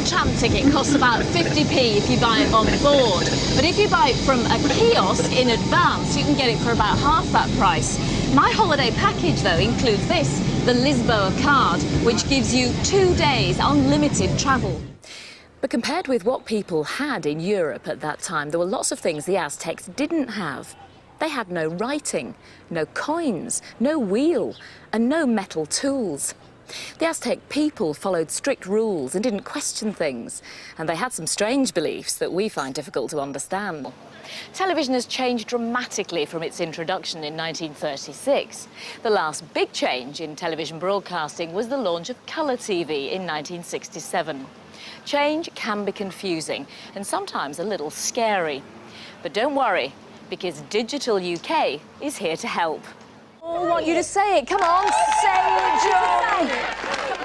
tram ticket costs about 50p if you buy it on board. But if you buy it from a kiosk in advance, you can get it for about half that price. My holiday package, though, includes this, the Lisboa card, which gives you 2 days unlimited travel. But compared with what people had in Europe at that time, there were lots of things the Aztecs didn't have. They had no writing, no coins, no wheel, and no metal tools. The Aztec people followed strict rules and didn't question things, and they had some strange beliefs that we find difficult to understand. Television has changed dramatically from its introduction in 1936. The last big change in television broadcasting was the launch of colour TV in 1967. Change can be confusing and sometimes a little scary. But don't worry, because Digital UK is here to help. Oh, I want you to say it. Come on, say it, John!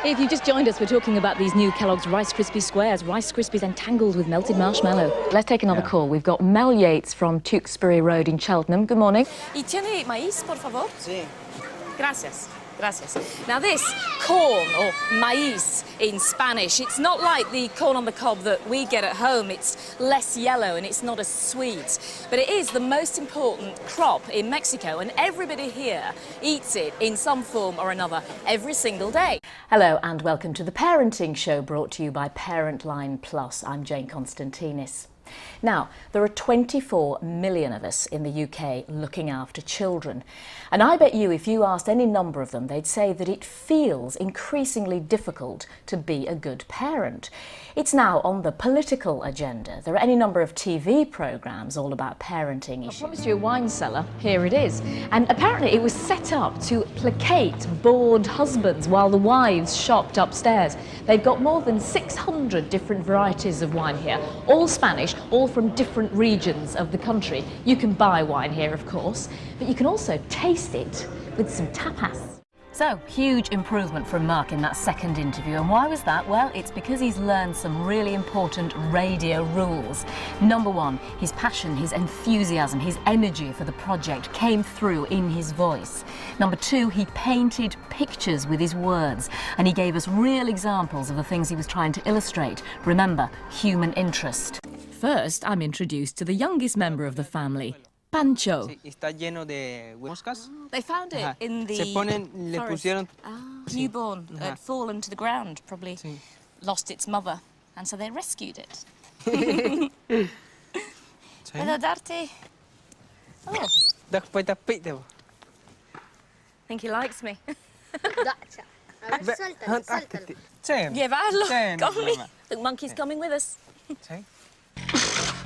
If you just joined us, we're talking about these new Kellogg's Rice Krispies Squares, Rice Krispies entangled with melted marshmallow. Let's take another call. We've got Mel Yates from Tewkesbury Road in Cheltenham. Good morning. ¿Y tiene maíz, por favor? Sí. Gracias. Gracias. Now this corn, or maíz in Spanish, it's not like the corn on the cob that we get at home. It's less yellow and it's not as sweet. But it is the most important crop in Mexico, and everybody here eats it in some form or another every single day. Hello and welcome to The Parenting Show, brought to you by Parent Line Plus. I'm Jayne Constantinis. Now, there are 24 million of us in the UK looking after children. And I bet you if you asked any number of them, they'd say that it feels increasingly difficult to be a good parent. It's now on the political agenda. There are any number of TV programmes all about parenting issues. I promised you a wine cellar. Here it is. And apparently it was set up to placate bored husbands while the wives shopped upstairs. They've got more than 600 different varieties of wine here, all Spanish, all from different regions of the country. You can buy wine here, of course, but you can also taste it with some tapas. So, huge improvement from Mark in that second interview. And why was that? Well, it's because he's learned some really important radio rules. Number one, his passion, his enthusiasm, his energy for the project came through in his voice. Number two, he painted pictures with his words, and he gave us real examples of the things he was trying to illustrate. Remember, human interest. First, I'm introduced to the youngest member of the family, Pancho. Está lleno de moscas. They found it in the le pusieron... newborn, had fallen to the ground, probably lost its mother, and so they rescued it. ¿Puedo darte? Oh. I think he likes me. Llevarlo. Come. The monkey's coming with us.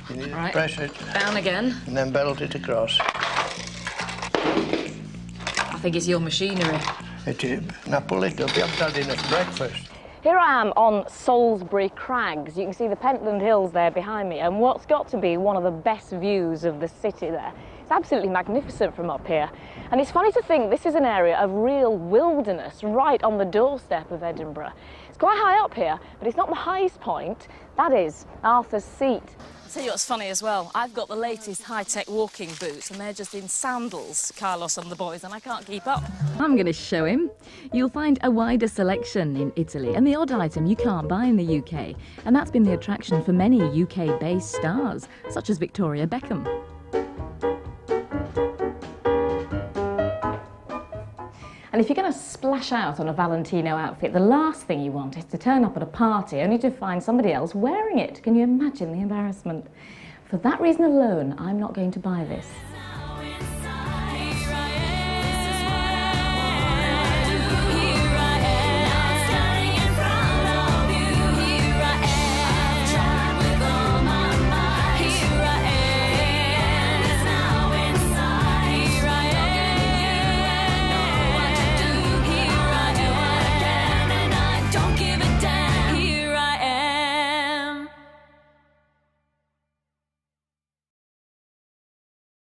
You need Right. to press it Down again. and then belt it across. I think it's your machinery. It is. Now pull it up. You haven't had enough breakfast. Here I am on Salisbury Crags. You can see the Pentland Hills there behind me, and what's got to be one of the best views of the city there. It's absolutely magnificent from up here. And it's funny to think this is an area of real wilderness right on the doorstep of Edinburgh. It's quite high up here, but it's not the highest point. That is Arthur's Seat. I'll tell you what's funny as well. I've got the latest high-tech walking boots, and they're just in sandals, Carlos and the boys, and I can't keep up. I'm going to show him. You'll find a wider selection in Italy, and the odd item you can't buy in the UK. And that's been the attraction for many UK-based stars, such as Victoria Beckham. And if you're going to splash out on a Valentino outfit, the last thing you want is to turn up at a party only to find somebody else wearing it. Can you imagine the embarrassment? For that reason alone, I'm not going to buy this.